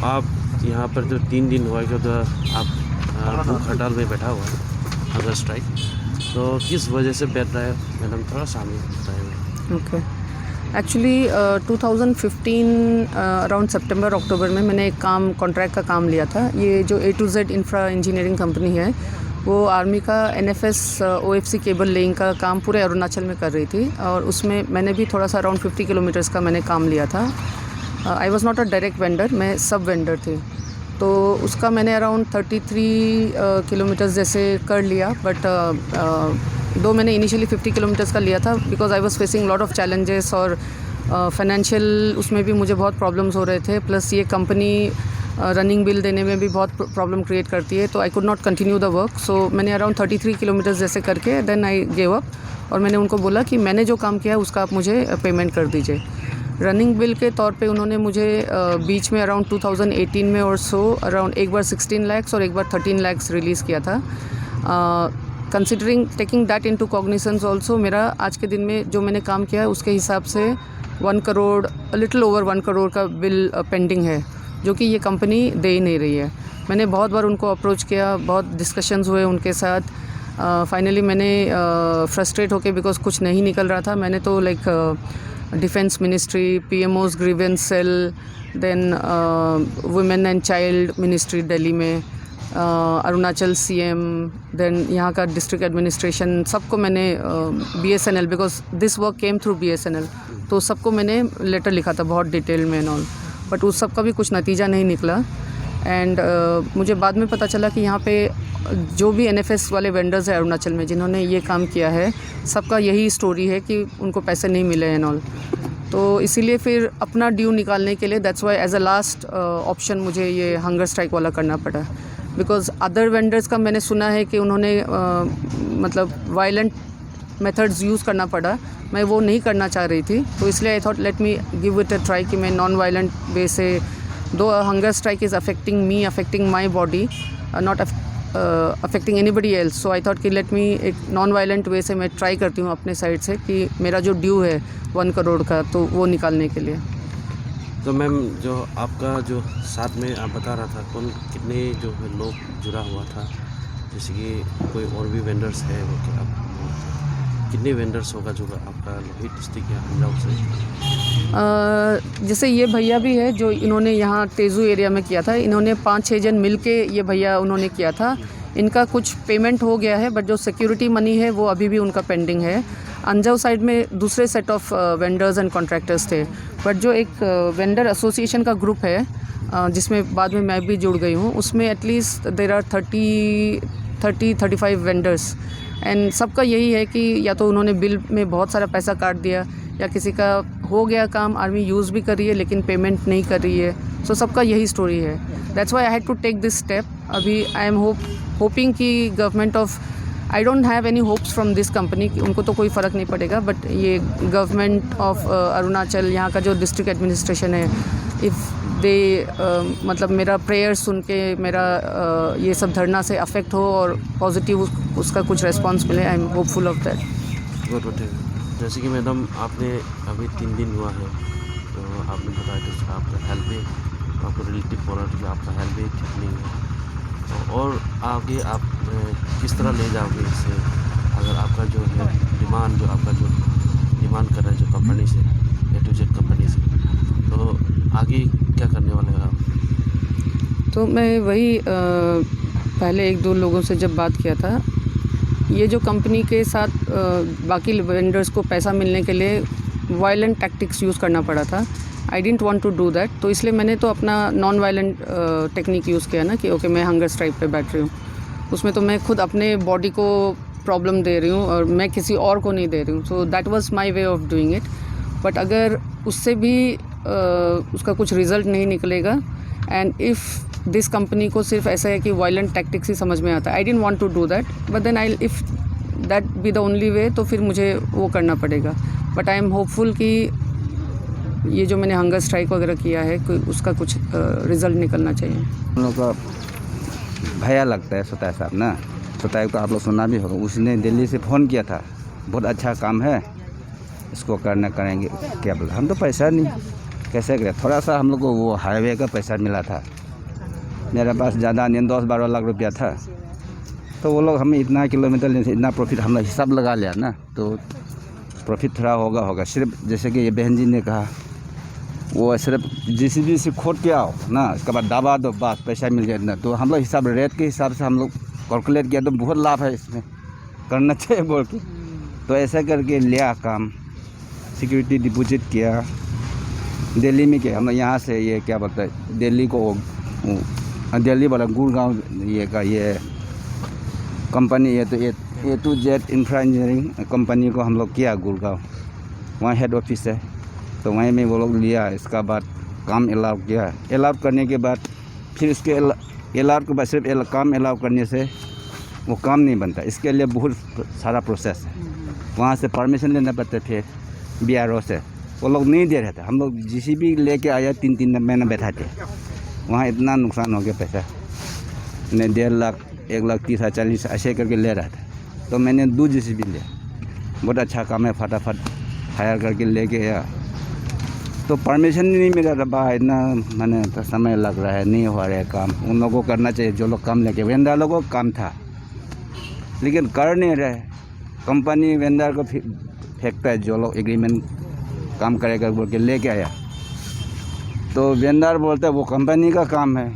आप यहाँ पर जो 3 दिन हुआ कि तो आप भूख हड़ताल में बैठा हुआ है, हंगर स्ट्राइक, तो किस वजह से बैठ रहा है मैडम, थोड़ा सामने बताइए। ओके, एक्चुअली 2015 अराउंड सितंबर अक्टूबर में मैंने एक कॉन्ट्रैक्ट का काम लिया था। ये जो A to Z infra engineering company है, वो आर्मी का NFS OFC केबल लेइंग का काम पूरे अरुणाचल में कर रही थी, और उसमें मैंने भी थोड़ा सा अराउंड 50 किलोमीटर्स का मैंने काम लिया था। I was not a direct vendor, मैं सब वेंडर थी। तो उसका मैंने अराउंड 33 किलोमीटर्स जैसे कर लिया, बट दो मैंने इनिशियली 50 किलोमीटर्स का लिया था because I was facing lot of challenges, और फाइनेंशियल उसमें भी मुझे बहुत प्रॉब्लम्स हो रहे थे। प्लस ये कंपनी रनिंग बिल देने में भी बहुत प्रॉब्लम क्रिएट करती है, तो I could not continue the work. So मैंने अराउंड 33 किलोमीटर्स जैसे करके देन आई गेव अप, और मैंने उनको बोला कि मैंने जो काम किया है उसका आप मुझे पेमेंट कर दीजिए। रनिंग बिल के तौर पे उन्होंने मुझे बीच में अराउंड 2018 में और सो अराउंड एक बार 16 लाख और एक बार 13 लाख रिलीज़ किया था। Considering taking that into cognisance also, मेरा आज के दिन में जो मैंने काम किया है उसके हिसाब से 1 करोड़, लिटिल ओवर 1 करोड़ का बिल पेंडिंग है, जो कि ये कंपनी दे ही नहीं रही है। मैंने बहुत बार उनको अप्रोच किया, बहुत डिस्कशंस हुए उनके साथ। फाइनली मैंने फ्रस्ट्रेट होके, बिकॉज कुछ नहीं निकल रहा था, मैंने तो like defence ministry, PMO's grievance cell, then women and child ministry Delhi में, अरुणाचल CM, देन यहाँ का डिस्ट्रिक्ट एडमिनिस्ट्रेशन, सबको मैंने BSNL, because this work came through BSNL, तो सबको मैंने लेटर लिखा था बहुत डिटेल में एंड ऑल, बट उस सब का भी कुछ नतीजा नहीं निकला। एंड मुझे बाद में पता चला कि यहाँ पे जो भी NFS वाले वेंडर्स हैं अरुणाचल में जिन्होंने ये काम किया है, सबका यही स्टोरी है कि उनको पैसे नहीं मिले एंड ऑल। तो इसीलिए फिर अपना ड्यू निकालने के लिए that's why as a last option मुझे ये हंगर स्ट्राइक वाला करना पड़ा, बिकॉज अदर वेंडर्स का मैंने सुना है कि उन्होंने मतलब वायलेंट मेथड्स यूज़ करना पड़ा। मैं वो नहीं करना चाह रही थी, तो इसलिए I thought let me give it a try कि मैं नॉन वायलेंट वे से, दो hunger strike is affecting me, affecting my body, not affecting anybody else. So I thought कि लेट मी एक नॉन वायलेंट वे से मैं ट्राई करती हूँ अपने साइड से कि मेरा जो ड्यू है 1 करोड़ का, तो वो निकालने के लिए। तो मैम, जो आपका जो साथ में आप बता रहा था, कौन कितने जो है लोग जुड़ा हुआ था, जैसे कि कोई और भी वेंडर्स है वो, कि आप कितने वेंडर्स होगा जो आपका लोहित डिस्ट्रिक्ट या हंजाऊ से? जैसे ये भैया भी है जो इन्होंने यहाँ तेजू एरिया में किया था, इन्होंने 5-6 जन मिल के ये भैया उन्होंने किया था। इनका कुछ पेमेंट हो गया है, बट जो सिक्योरिटी मनी है वो अभी भी उनका पेंडिंग है। अंजाऊ साइड में दूसरे set of vendors and contractors थे, बट जो एक वेंडर एसोसिएशन का ग्रुप है जिसमें बाद में मैं भी जुड़ गई हूँ, उसमें at least there are 30-35 vendors, and सबका यही है कि या तो उन्होंने बिल में बहुत सारा पैसा काट दिया, या किसी का हो गया काम, आर्मी यूज़ भी कर रही है लेकिन पेमेंट नहीं कर रही है। सो सबका यही स्टोरी है। That's why I had to take this step. अभी आई एम होपिंग कि government of, I don't have any hopes from this company, उनको तो कोई फ़र्क नहीं पड़ेगा, बट ये गवर्नमेंट ऑफ अरुणाचल, यहाँ का जो डिस्ट्रिक्ट एडमिनिस्ट्रेशन है, इफ़ दे मतलब मेरा प्रेयर सुन के मेरा ये सब धरना से अफेक्ट हो और पॉजिटिव उसका कुछ रिस्पॉन्स मिले, I am hopeful of that. Good. जैसे कि मैडम, आपने अभी 3 दिन हुआ है, तो आपने बताया कि आपका हेल्थ भी, आपको रिलेटिव बोला कि आपका हेल्थ भी ठीक नहीं है, तो और आगे आप किस तरह ले जाओगे इससे? अगर आपका जो है डिमांड, जो आपका जो डिमांड कर रहा है जो कंपनी से, A to Z कंपनी से, तो आगे क्या करने वाले हैं आप? तो मैं वही पहले 1-2 लोगों से जब बात किया था, ये जो कंपनी के साथ बाकी वेंडर्स को पैसा मिलने के लिए वायलेंट टैक्टिक्स यूज़ करना पड़ा था। I didn't want to do that, तो इसलिए मैंने तो अपना नॉन वायलेंट टेक्निक यूज़ किया ना कि ओके मैं हंगर स्ट्राइक पे बैठ रही हूँ, उसमें तो मैं खुद अपने बॉडी को प्रॉब्लम दे रही हूँ और मैं किसी और को नहीं दे रही हूँ। So that was my way of doing it. But अगर उससे भी उसका कुछ रिज़ल्ट नहीं निकलेगा, एंड इफ़ दिस कंपनी को सिर्फ ऐसा है कि वायलेंट टैक्टिक्स ही समझ में आता है, I didn't want to do that, but then I if that be the only way, तो फिर मुझे वो करना पड़ेगा। बट आई एम होपफुल कि ये जो मैंने हंगर स्ट्राइक वगैरह किया है उसका कुछ रिज़ल्ट निकलना चाहिए। हम लोग का भैया लगता है स्वतः साहब ना, स्वतः तो आप लोग सुना भी होगा, उसने दिल्ली से फ़ोन किया था, बहुत अच्छा काम है, इसको करेंगे क्या बोला, हम तो पैसा नहीं, कैसे करें, थोड़ा सा हम लोग को वो हाईवे का पैसा मिला था, मेरे पास ज़्यादा नहीं 10-12 लाख रुपया था, तो वो लोग हमें इतना किलोमीटर लेने से इतना प्रॉफिट हम लोग हिसाब लगा लिया ना, तो प्रॉफिट थोड़ा होगा। सिर्फ जैसे कि ये बहन जी ने कहा, वो सिर्फ JCB से खोद के आओ ना, इसके बाद दबा दो, बस पैसा मिल गया इतना। तो हम लोग हिसाब रेट के हिसाब से हम लोग कैलकुलेट किया, तो बहुत लाभ है इसमें, करना चाहिए बोल के, तो ऐसा करके लिया काम, सिक्योरिटी डिपॉजिट किया, दिल्ली में किया। हम लोग यहाँ से ये क्या बोलते हैं, दिल्ली को दिल्ली वाला गुड़गांव ये का ये कंपनी, ये तो A2Z इंफ्रा इंजीनियरिंग कंपनी को हम लोग किया गुड़गांव, वहाँ हेड ऑफिस है, तो वहीं में वो लोग लिया। इसका बाद काम अलाउ किया, अलाउ करने के बाद फिर इसके अलाउ के बाद सिर्फ काम अलाउ करने से वो काम नहीं बनता, इसके लिए बहुत सारा प्रोसेस है। वहाँ से परमिशन लेना पड़ता है, फिर BRO से, वो लोग नहीं दे रहे थे। हम लोग JCB लेके आया, 3 महीना बैठा थे, वहाँ इतना नुकसान हो गया पैसा, मैंने 1.5 लाख 1,30,40 ऐसे करके ले रहा था। तो मैंने 2 JCB लिया, बहुत अच्छा काम है, फटाफट हायर करके लेके आया। तो परमिशन नहीं मिल रहा था, इतना मैंने तो समय लग रहा है, नहीं हो रहा है काम। उन लोगों को करना चाहिए जो लोग काम लेके, वेंडर लोगों को काम था लेकिन कर नहीं रहे। कंपनी वेंडर को फेंकता है, जो लोग एग्रीमेंट काम करेगा बोल के लेके आया, तो वेंडर बोलता है वो कंपनी का काम है,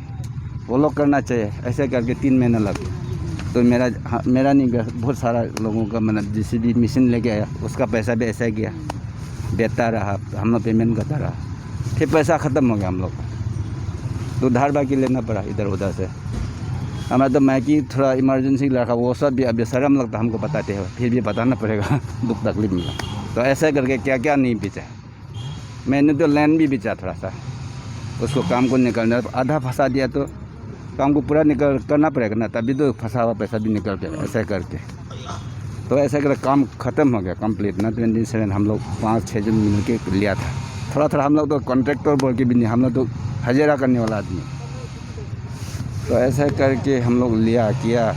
वो लोग करना चाहिए। ऐसे करके 3 महीना लग गया। तो मेरा नहीं गया, बहुत सारा लोगों का, मैंने JCB मशीन लेके आया, उसका पैसा भी ऐसा गया, देता रहा, हम लोग पेमेंट करता रहा, फिर पैसा ख़त्म हो गया हम लोग, तो धार बाकी लेना पड़ा इधर उधर से। हमारा तो मैकी थोड़ा इमरजेंसी लगा, वो सब भी अभी शर्म लगता हमको बताते हैं, फिर भी बताना पड़ेगा दुख तकलीफ मिला। तो ऐसे करके क्या क्या नहीं बेचा, मैंने तो लैंड भी बेचा थोड़ा सा, उसको काम को निकलना, आधा फंसा दिया तो काम को पूरा निकल करना पड़ेगा ना, तभी तो फंसा हुआ पैसा भी निकल गया। ऐसे करके तो ऐसा करके काम ख़त्म हो गया कंप्लीट ना। 27 हम लोग 5-6 जन मिल के लिया था। थोड़ा हम लोग तो कॉन्ट्रैक्टर बोल के भी नहीं, हम लोग तो हज़ारा करने वाला आदमी। तो ऐसा करके हम लोग लिया किया,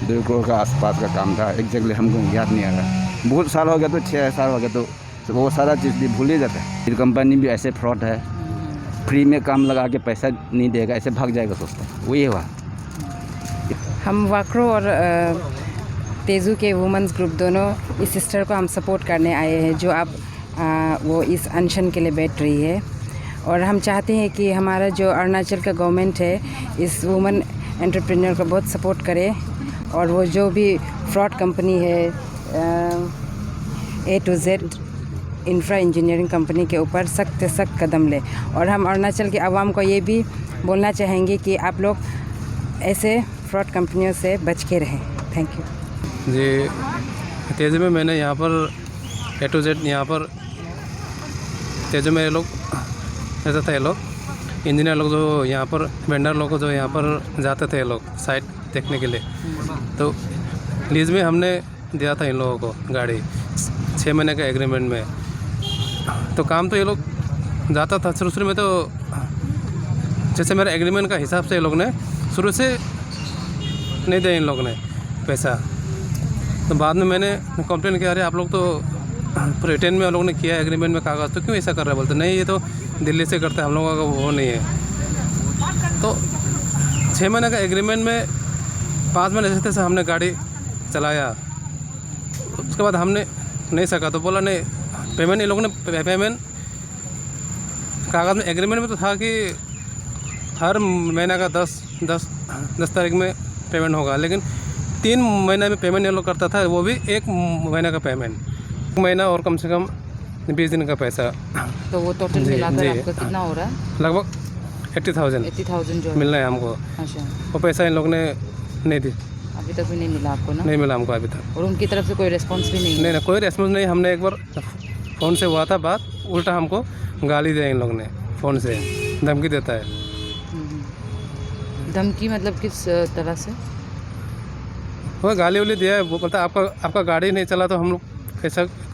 2 करोड़ का आसपास का काम था, एग्जैक्टली हमको याद नहीं आ रहा, बहुत साल हो गया, तो 6 साल हो गया, तो वो सारा चीज़ भी भूल ही जाता है। फिर कंपनी भी ऐसे फ्रॉड है, फ्री में काम लगा के पैसा नहीं देगा, ऐसे भाग जाएगा सोचता है, वही हुआ। हम वाक्रो और तेज़ू के वुमेंस ग्रुप दोनों इस सिस्टर को हम सपोर्ट करने आए हैं, जो अब वो इस अनशन के लिए बैठ रही है। और हम चाहते हैं कि हमारा जो अरुणाचल का गवर्नमेंट है इस वुमेन एंटरप्रेन्योर को बहुत सपोर्ट करे, और वो जो भी फ्रॉड कंपनी है A2Z इंफ्रा इंजीनियरिंग कंपनी के ऊपर सख्त से सख्त कदम ले। और हम अरुणाचल के आवाम को ये भी बोलना चाहेंगे कि आप लोग ऐसे फ्रॉड कंपनियों से बच के रहें। थैंक यू जी। तेज़ू में मैंने यहाँ पर A2Z यहाँ पर तेज़ू में ये लोग रहते थे, ये लोग इंजीनियर लोग जो यहाँ पर वेंडर लोग जो यहाँ पर जाते थे, ये लोग साइट देखने के लिए, तो लीज में हमने दिया था इन लोगों को गाड़ी 6 महीने का एग्रीमेंट में। तो काम तो ये लोग जाता था शुरू में, तो जैसे मेरे एग्रीमेंट का हिसाब से ये लोग ने शुरू से नहीं दिया इन लोग ने पैसा। तो बाद में मैंने कंप्लेन किया, अरे आप लोग तो रिटर्न में हम लोगों ने किया एग्रीमेंट में कागज़, तो क्यों ऐसा कर रहे हैं? बोलते नहीं, ये तो दिल्ली से करते हैं, हम लोगों का वो नहीं है। तो 6 महीने का एग्रीमेंट में 5 महीने जैसे से हमने गाड़ी चलाया, उसके बाद हमने नहीं सका, तो बोला नहीं पेमेंट, इन लोगों ने पेमेंट कागज़ में एग्रीमेंट में तो था कि हर महीने का 10 तारीख में पेमेंट होगा, लेकिन 3 महीने में पेमेंट ये लोग करता था, वो भी 1 महीने का पेमेंट, 1 महीना और कम से कम 20 दिन का पैसा। तो वो टोटल मिलाकर आपका कितना हो रहा है? लगभग 80,000 जो मिलना है हमको। अच्छा, वो पैसा इन लोग ने नहीं दी, अभी तक भी नहीं मिला आपको ना? नहीं मिला हमको अभी तक। और उनकी तरफ से कोई रिस्पांस भी नहीं? नहीं, कोई रेस्पॉन्स नहीं। हमने एक बार फ़ोन से हुआ था बात, उल्टा हमको गाली दिया इन लोग ने, फ़ोन से धमकी देता है। धमकी मतलब किस तरह से? वो गाली वाली दिया है, वो बोलता है आपका गाड़ी नहीं चला तो हम लोग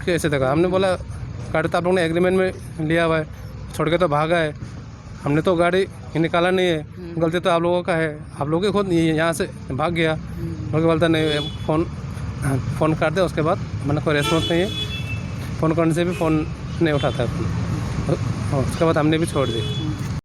कैसे देगा। हमने बोला गाड़ी तो आप लोग ने एग्रीमेंट में लिया हुआ है, छोड़ के तो भागा है, हमने तो गाड़ी निकाला नहीं है, गलती तो आप लोगों का है, आप लोग ही खुद यहाँ से भाग गया। बल्कि बोलता नहीं, फ़ोन कर दे। उसके बाद मैंने कोई रेस्पॉन्स नहीं है, फ़ोन करने से भी फ़ोन नहीं उठाता है। और उसके बाद हमने भी छोड़ दी।